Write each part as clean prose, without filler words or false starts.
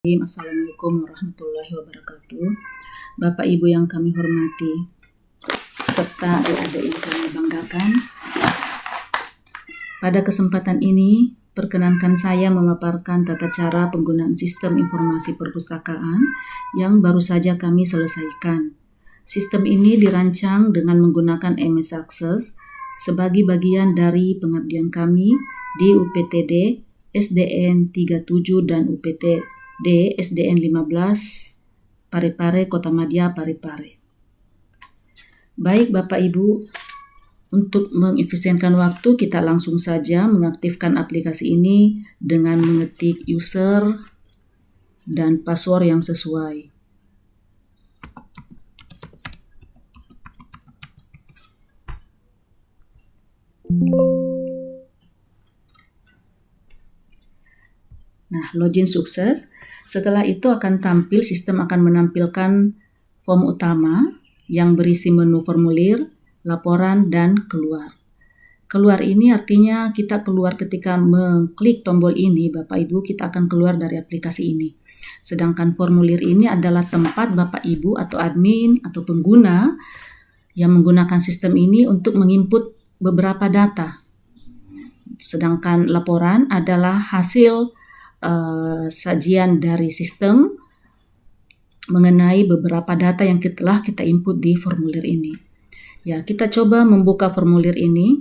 Assalamualaikum warahmatullahi wabarakatuh. Bapak Ibu yang kami hormati, serta adik-adik yang kami banggakan. Pada kesempatan ini, perkenankan saya memaparkan tata cara penggunaan sistem informasi perpustakaan yang baru saja kami selesaikan. Sistem ini dirancang dengan menggunakan MS Access sebagai bagian dari pengabdian kami di UPTD SDN 37 dan UPTD SDN 15 Parepare, Kotamadya, Parepare. Baik Bapak Ibu, untuk mengefisienkan waktu kita langsung saja mengaktifkan aplikasi ini dengan mengetik user dan password yang sesuai. Nah, login sukses. Setelah itu akan tampil, sistem akan menampilkan form utama yang berisi menu formulir, laporan, dan keluar. Keluar ini artinya kita keluar ketika mengklik tombol ini, Bapak Ibu, kita akan keluar dari aplikasi ini. Sedangkan formulir ini adalah tempat Bapak Ibu atau admin atau pengguna yang menggunakan sistem ini untuk menginput beberapa data. Sedangkan laporan adalah hasil sajian dari sistem mengenai beberapa data yang telah kita input di formulir ini. Ya, kita coba membuka formulir ini.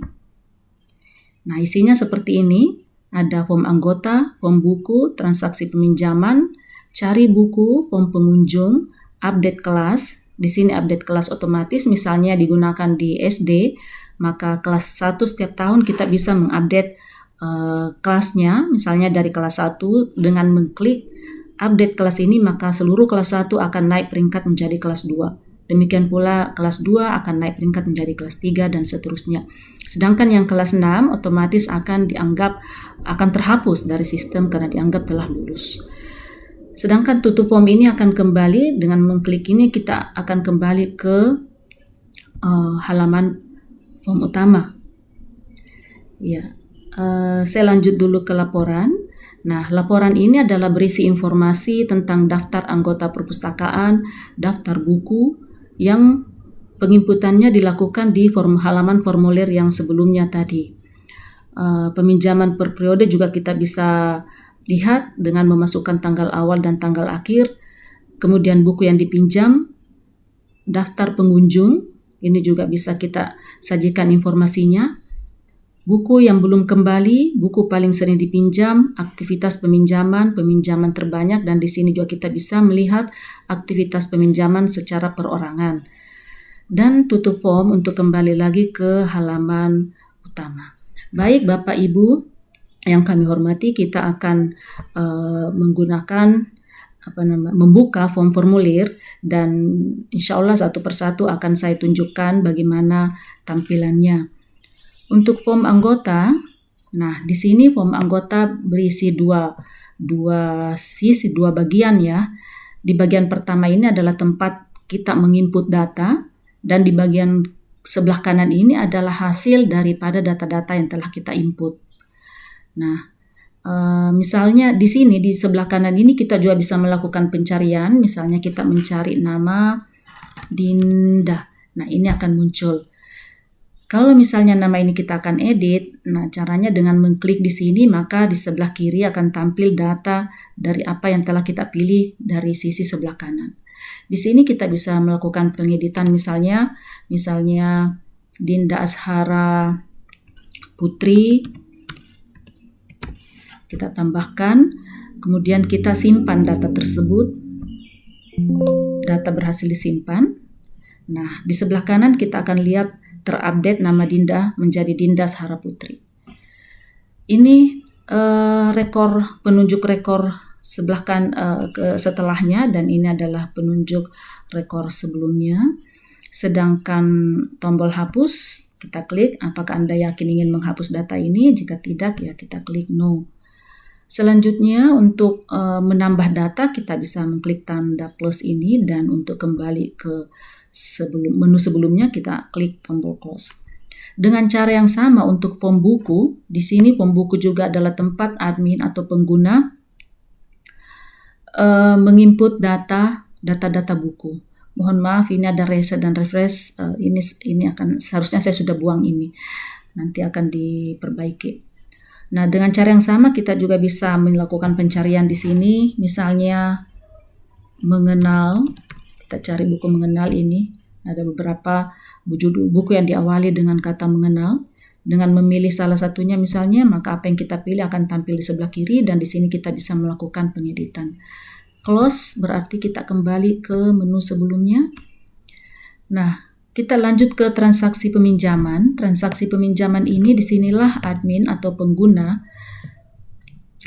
Nah, isinya seperti ini. Ada form anggota, form buku, transaksi peminjaman, cari buku, form pengunjung, update kelas. Di sini update kelas otomatis, misalnya digunakan di SD, maka kelas 1 setiap tahun kita bisa mengupdate kelasnya, misalnya dari kelas 1 dengan mengklik update kelas ini, maka seluruh kelas 1 akan naik peringkat menjadi kelas 2. Demikian pula kelas 2 akan naik peringkat menjadi kelas 3 dan seterusnya. Sedangkan yang kelas 6 otomatis akan terhapus dari sistem karena dianggap telah lulus. Sedangkan tutup form ini akan kembali, dengan mengklik ini kita akan kembali ke halaman form utama. Ya. Saya lanjut dulu ke laporan. Nah, laporan ini adalah berisi informasi tentang daftar anggota perpustakaan, daftar buku yang penginputannya dilakukan di halaman formulir yang sebelumnya tadi. Peminjaman per periode juga kita bisa lihat dengan memasukkan tanggal awal dan tanggal akhir. Kemudian buku yang dipinjam, daftar pengunjung, ini juga bisa kita sajikan informasinya. Buku yang belum kembali, buku paling sering dipinjam, aktivitas peminjaman terbanyak, dan di sini juga kita bisa melihat aktivitas peminjaman secara perorangan. Dan tutup form untuk kembali lagi ke halaman utama. Baik Bapak Ibu yang kami hormati, kita akan membuka form formulir, dan insya Allah satu persatu akan saya tunjukkan bagaimana tampilannya. Untuk form anggota, nah di sini form anggota berisi dua bagian ya. Di bagian pertama ini adalah tempat kita menginput data, dan di bagian sebelah kanan ini adalah hasil daripada data-data yang telah kita input. Nah, misalnya di sini di sebelah kanan ini kita juga bisa melakukan pencarian. Misalnya kita mencari nama Dinda. Nah, ini akan muncul. Kalau misalnya nama ini kita akan edit, nah caranya dengan mengklik di sini, maka di sebelah kiri akan tampil data dari apa yang telah kita pilih dari sisi sebelah kanan. Di sini kita bisa melakukan pengeditan, misalnya Dinda Ashara Putri, kita tambahkan, kemudian kita simpan data tersebut, data berhasil disimpan. Nah, di sebelah kanan kita akan lihat terupdate nama Dinda menjadi Dinda Ashara Putri. Ini penunjuk rekor setelahnya, dan ini adalah penunjuk rekor sebelumnya. Sedangkan tombol hapus kita klik, apakah Anda yakin ingin menghapus data ini? Jika tidak, ya kita klik no. Selanjutnya untuk menambah data kita bisa mengklik tanda plus ini, dan untuk kembali ke menu sebelumnya kita klik tombol close. Dengan cara yang sama untuk form buku, di sini form buku juga adalah tempat admin atau pengguna menginput data buku. Mohon maaf, ini ada reset dan refresh. Ini akan seharusnya saya sudah buang ini. Nanti akan diperbaiki. Nah, dengan cara yang sama kita juga bisa melakukan pencarian di sini. Misalnya mengenal, kita cari buku mengenal ini. Ada beberapa judul buku yang diawali dengan kata mengenal. Dengan memilih salah satunya misalnya, maka apa yang kita pilih akan tampil di sebelah kiri dan di sini kita bisa melakukan pengeditan. Close berarti kita kembali ke menu sebelumnya. Nah, kita lanjut ke transaksi peminjaman. Transaksi peminjaman ini disinilah admin atau pengguna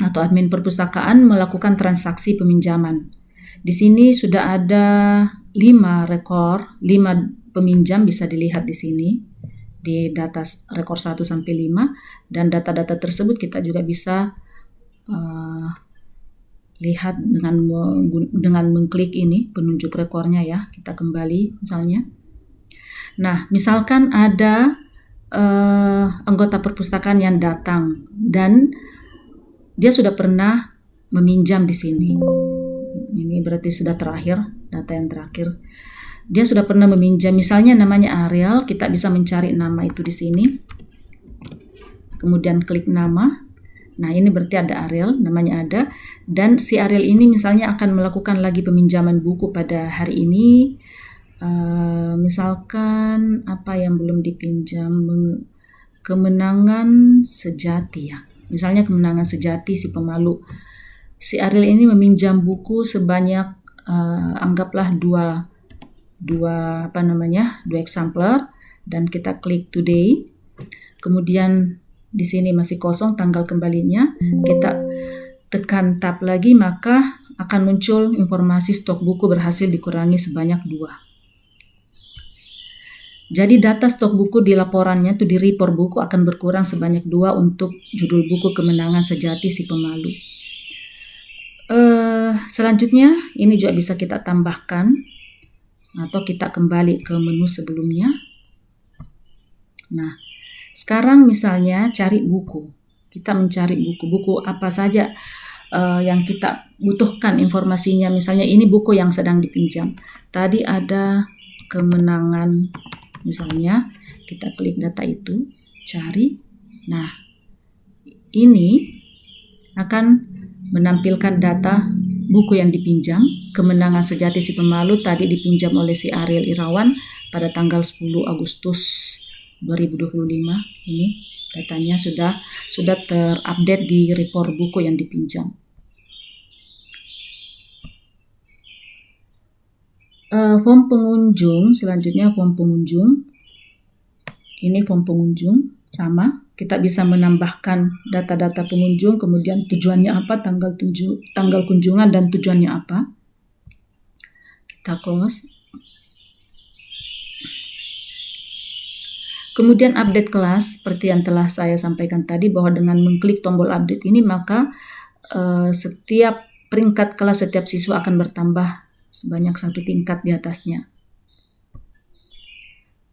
atau admin perpustakaan melakukan transaksi peminjaman. Di sini sudah ada 5 peminjam bisa dilihat di sini di data rekor 1 sampai 5, dan data-data tersebut kita juga bisa lihat dengan mengklik ini penunjuk rekornya ya. Kita kembali misalnya. Nah, misalkan ada anggota perpustakaan yang datang dan dia sudah pernah meminjam di sini. Ini berarti sudah terakhir, data yang terakhir. Dia sudah pernah meminjam, misalnya namanya Ariel, kita bisa mencari nama itu di sini. Kemudian klik nama. Nah, ini berarti ada Ariel, namanya ada. Dan si Ariel ini misalnya akan melakukan lagi peminjaman buku pada hari ini. Misalkan apa yang belum dipinjam, kemenangan sejati ya. Misalnya kemenangan sejati si pemalu. Si Ariel ini meminjam buku sebanyak anggaplah dua eksemplar, dan kita klik today. Kemudian di sini masih kosong tanggal kembalinya. Kita tekan tab lagi, maka akan muncul informasi stok buku berhasil dikurangi sebanyak 2. Jadi data stok buku di laporannya di report buku akan berkurang sebanyak 2 untuk judul buku kemenangan sejati si pemalu. Selanjutnya ini juga bisa kita tambahkan atau kita kembali ke menu sebelumnya. Nah, sekarang misalnya cari buku. Kita mencari buku apa saja yang kita butuhkan informasinya. Misalnya ini buku yang sedang dipinjam. Tadi ada kemenangan misalnya. Kita klik data itu, cari. Nah, ini akan menampilkan data buku yang dipinjam. Kemenangan sejati si pemalu tadi dipinjam oleh si Ariel Irawan pada tanggal 10 Agustus 2025. Ini datanya sudah terupdate di report buku yang dipinjam. Form pengunjung, selanjutnya form pengunjung. Ini form pengunjung, sama. Kita bisa menambahkan data-data pengunjung, kemudian tujuannya apa, tanggal kunjungan dan tujuannya apa. Kita close. Kemudian update kelas, seperti yang telah saya sampaikan tadi, bahwa dengan mengklik tombol update ini, maka setiap peringkat kelas setiap siswa akan bertambah sebanyak 1 tingkat di atasnya.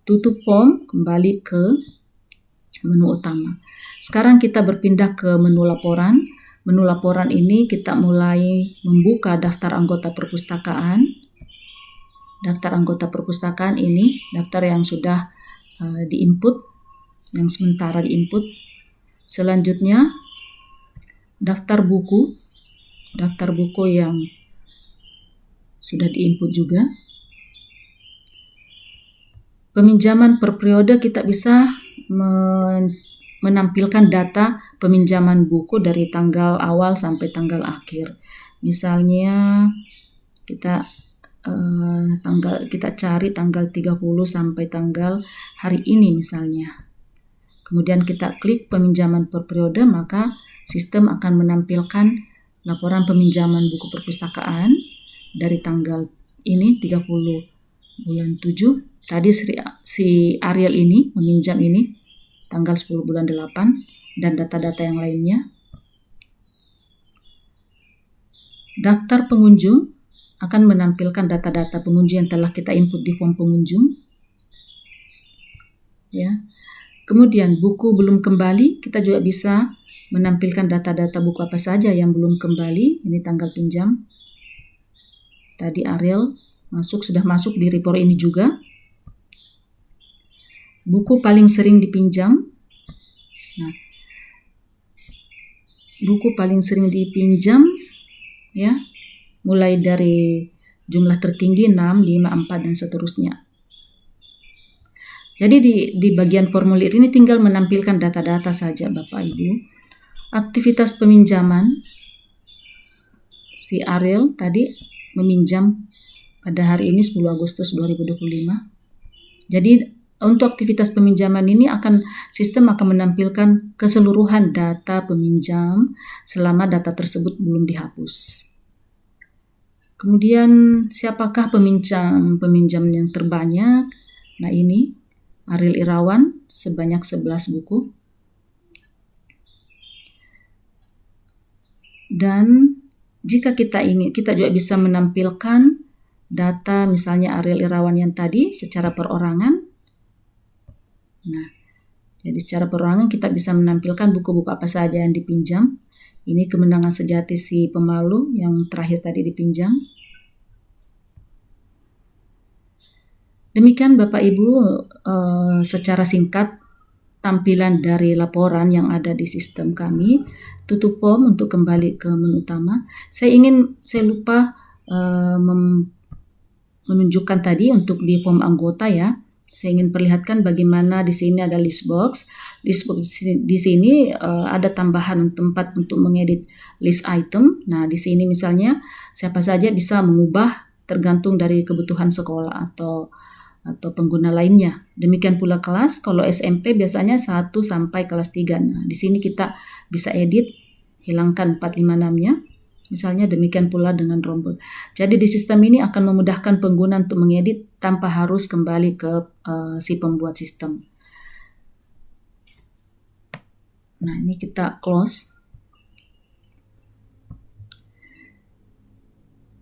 Tutup form, kembali ke menu utama. Sekarang kita berpindah ke menu laporan. Menu laporan ini kita mulai membuka daftar anggota perpustakaan. Daftar anggota perpustakaan ini daftar yang sudah diinput, yang sementara diinput. Selanjutnya daftar buku yang sudah diinput juga. Peminjaman per periode, kita bisa menampilkan data peminjaman buku dari tanggal awal sampai tanggal akhir. Misalnya kita cari tanggal 30 sampai tanggal hari ini misalnya. Kemudian kita klik peminjaman per periode, maka sistem akan menampilkan laporan peminjaman buku perpustakaan dari tanggal ini 30 bulan 7. Tadi si Ariel ini meminjam ini tanggal 10 bulan 8 dan data-data yang lainnya. Daftar pengunjung akan menampilkan data-data pengunjung yang telah kita input di form pengunjung. Ya. Kemudian buku belum kembali, kita juga bisa menampilkan data-data buku apa saja yang belum kembali. Ini tanggal pinjam. Tadi Ariel sudah masuk di report ini juga. Buku paling sering dipinjam. Nah, buku paling sering dipinjam ya, mulai dari jumlah tertinggi 6, 5, 4 dan seterusnya. Jadi di bagian formulir ini tinggal menampilkan data-data saja Bapak Ibu. Aktivitas peminjaman, si Ariel tadi meminjam pada hari ini 10 Agustus 2025. Jadi untuk aktivitas peminjaman ini sistem akan menampilkan keseluruhan data peminjam selama data tersebut belum dihapus. Kemudian siapakah peminjam yang terbanyak? Nah ini Ariel Irawan sebanyak 11 buku. Dan jika kita juga bisa menampilkan data misalnya Ariel Irawan yang tadi secara perorangan. Nah, jadi secara perorangan kita bisa menampilkan buku-buku apa saja yang dipinjam. Ini Kemenangan Sejati si Pemalu yang terakhir tadi dipinjam. Demikian Bapak Ibu secara singkat tampilan dari laporan yang ada di sistem kami. Tutup form untuk kembali ke menu utama. Saya lupa menunjukkan tadi untuk di form anggota ya. Saya ingin perlihatkan bagaimana di sini ada list box. List box di sini ada tambahan tempat untuk mengedit list item. Nah, di sini misalnya siapa saja bisa mengubah tergantung dari kebutuhan sekolah atau pengguna lainnya. Demikian pula kelas, kalau SMP biasanya 1 sampai kelas 3. Nah, di sini kita bisa edit, hilangkan 456-nya. Misalnya demikian pula dengan rombel. Jadi di sistem ini akan memudahkan pengguna untuk mengedit tanpa harus kembali ke si pembuat sistem. Nah, ini kita close.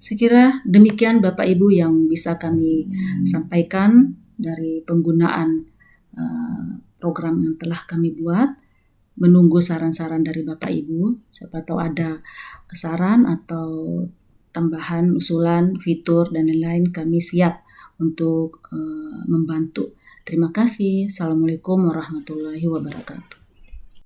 Sekira demikian Bapak Ibu yang bisa kami sampaikan dari penggunaan program yang telah kami buat. Menunggu saran-saran dari Bapak Ibu. Siapa tahu ada saran atau tambahan, usulan, fitur, dan lain-lain, kami siap untuk membantu. Terima kasih. Assalamualaikum warahmatullahi wabarakatuh.